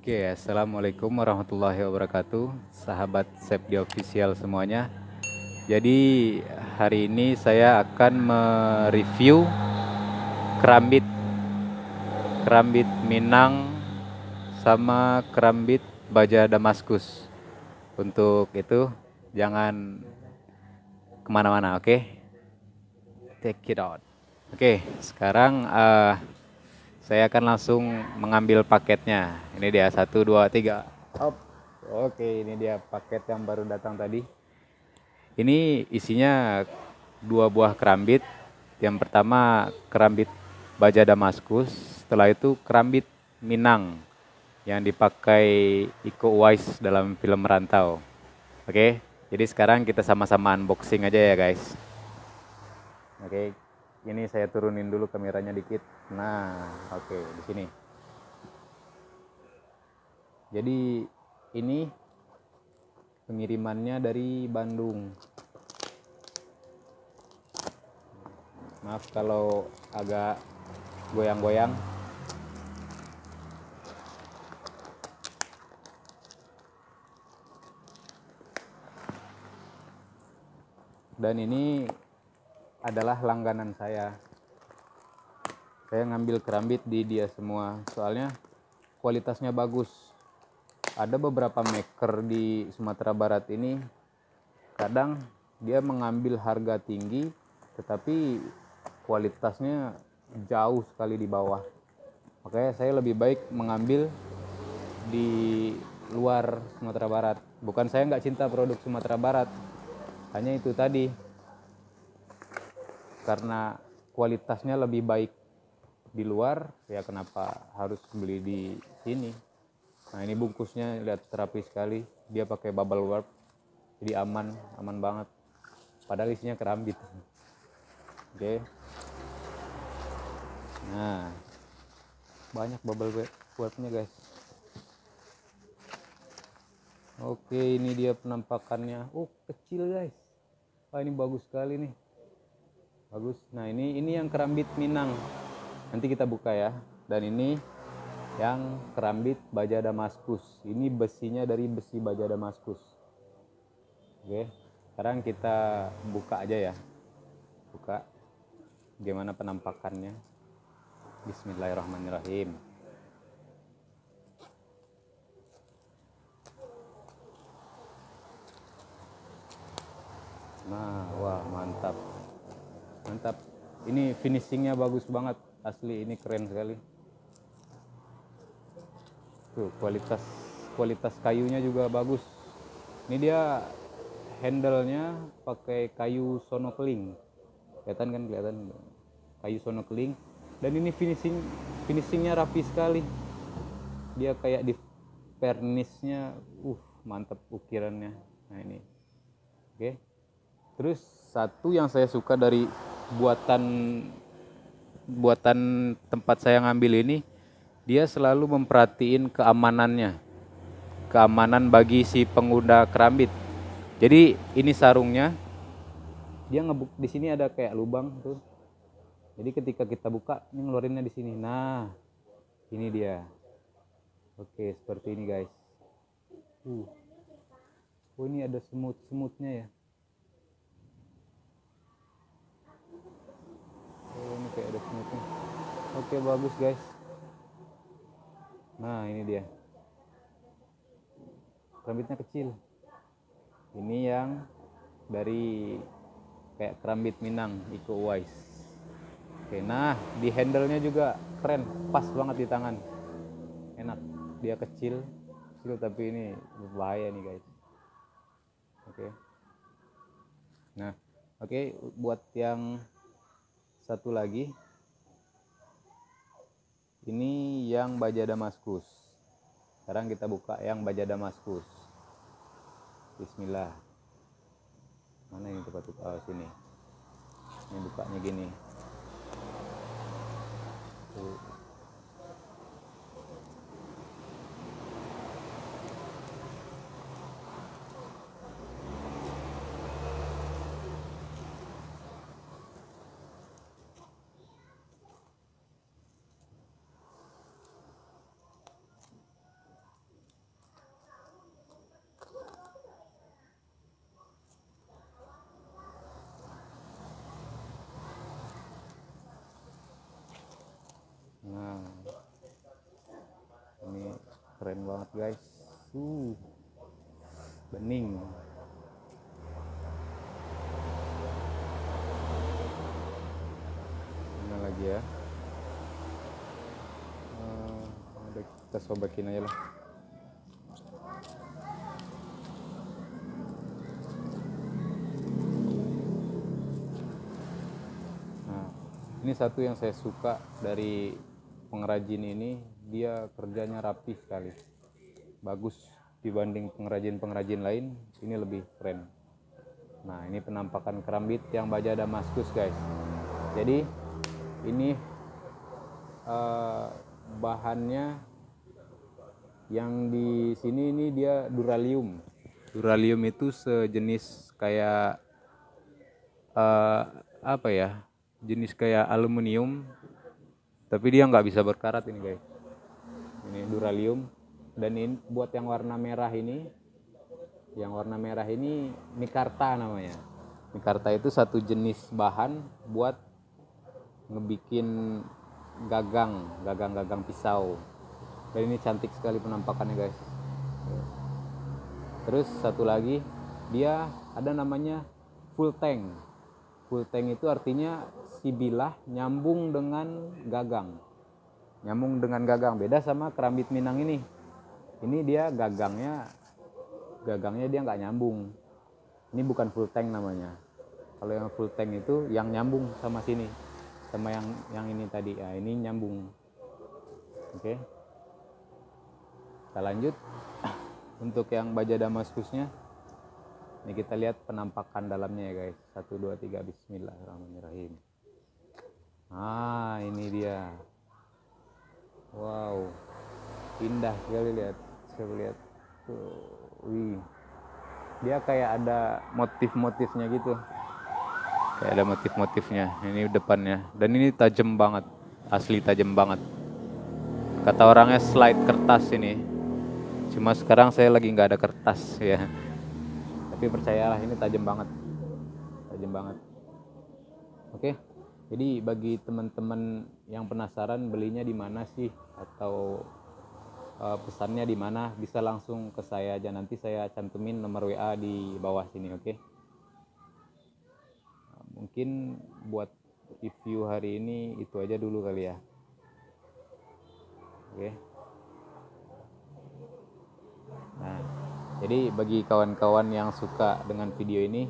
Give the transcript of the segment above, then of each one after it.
Oke, assalamualaikum warahmatullahi wabarakatuh, sahabat Sepdi Official semuanya. Jadi hari ini saya akan mereview kerambit, kerambit Minang sama kerambit baja Damaskus. Untuk itu jangan kemana-mana, oke? Take it out. Oke, sekarang saya akan langsung mengambil paketnya. Ini dia 1, 2, 3. Hop. Oke, ini dia paket yang baru datang tadi. Ini isinya 2 buah kerambit. Yang pertama kerambit baja Damaskus, setelah itu kerambit Minang yang dipakai Iko Uwais dalam film Merantau. Oke, jadi sekarang kita sama-sama unboxing aja ya guys. Oke, ini saya turunin dulu kameranya dikit. Nah, oke, di sini. Jadi ini pengirimannya dari Bandung. Maaf kalau agak goyang-goyang. Dan ini adalah langganan saya. Saya ngambil kerambit di dia semua, soalnya kualitasnya bagus. Ada beberapa maker di Sumatera Barat ini, kadang dia mengambil harga tinggi, tetapi kualitasnya jauh sekali di bawah. Makanya saya lebih baik mengambil di luar Sumatera Barat. Bukan saya nggak cinta produk Sumatera Barat, hanya itu tadi, karena kualitasnya lebih baik di luar, ya kenapa harus beli di sini. Nah ini bungkusnya lihat rapi sekali, dia pakai bubble wrap, jadi aman banget, padahal isinya kerambit. Oke. Nah banyak bubble wrapnya guys. Oke, ini dia penampakannya. Oh kecil guys. Wah ini bagus sekali nih, bagus. Nah ini yang kerambit Minang, nanti kita buka ya. Dan ini yang kerambit baja Damaskus, ini besinya dari besi baja Damaskus. Oke, sekarang kita buka aja ya, buka gimana penampakannya. Bismillahirrahmanirrahim. Nah wah mantap, ini finishingnya bagus banget, asli ini keren sekali. Tuh kualitas kayunya juga bagus. Ini dia handle-nya pakai kayu sonokeling. Kelihatan kayu sonokeling. Dan ini finishingnya rapi sekali. Dia kayak di vernishnya, mantap ukirannya. Nah ini, oke. Terus satu yang saya suka dari buatan tempat saya ngambil ini, dia selalu memperhatiin keamanan bagi si pengguna kerambit. Jadi ini sarungnya, dia ngebuk di sini ada kayak lubang tuh. Jadi ketika kita buka, ini ngeluarinnya di sini. Nah, ini dia. Oke, seperti ini guys. Oh ini ada semutnya ya. Oh ini kayak ada semutnya. Oke bagus guys. Nah ini dia, kerambitnya kecil. Ini yang dari kayak kerambit Minang Iko Uwais. Oke, nah di handle-nya juga keren, pas banget di tangan, enak. Dia kecil tapi ini berbahaya nih guys. Oke. Nah oke, buat yang satu lagi, ini yang baja Damaskus. Sekarang kita buka yang baja Damaskus. Bismillah. Mana ini tempat buka? Oh sini. Ini bukanya gini. Tuh. keren banget guys. Bening. Mana lagi ya? Kita sobekin aja lah. Nah, ini satu yang saya suka dari pengrajin ini, dia kerjanya rapi sekali, bagus dibanding pengrajin-pengrajin lain. Ini lebih keren. Nah, ini penampakan kerambit yang baja Damaskus guys. Jadi ini bahannya yang di sini ini dia duralium. Duralium itu sejenis kayak apa ya? Jenis kayak aluminium, tapi dia nggak bisa berkarat ini guys. Ini duralium. Dan ini buat yang warna merah ini, mikarta namanya. Mikarta itu satu jenis bahan buat ngebikin gagang pisau. Dan ini cantik sekali penampakannya guys. Terus satu lagi, dia ada namanya full tank. Full tank itu artinya si bilah nyambung dengan gagang. Beda sama kerambit Minang ini. Ini dia gagangnya dia nggak nyambung. Ini bukan full tank namanya. Kalau yang full tank itu yang nyambung sama sini, sama yang ini tadi. Ya, ini nyambung. Oke. Kita lanjut. Untuk yang baja Damaskusnya, ini kita lihat penampakan dalamnya ya guys. 1, 2, 3, bismillahirrahmanirrahim. Ah, ini dia. Wow, indah sekali, lihat. Coba lihat tuh. Wih, dia kayak ada motif-motifnya gitu, ini depannya. Dan ini tajam banget, asli tajam banget. Kata orangnya slide kertas ini, cuma sekarang saya lagi nggak ada kertas ya, tapi percayalah ini tajam banget. Oke. Jadi bagi teman-teman yang penasaran belinya di mana sih, atau pesannya di mana, bisa langsung ke saya aja. Nanti saya cantumin nomor WA di bawah sini, oke? Mungkin buat review hari ini itu aja dulu kali ya. Oke. Nah, jadi bagi kawan-kawan yang suka dengan video ini,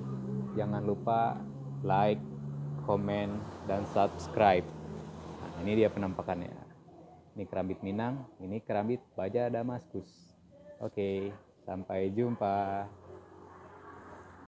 jangan lupa like, komen, dan subscribe. Nah, ini dia penampakannya. Ini kerambit Minang, ini kerambit baja Damaskus. Oke, sampai jumpa.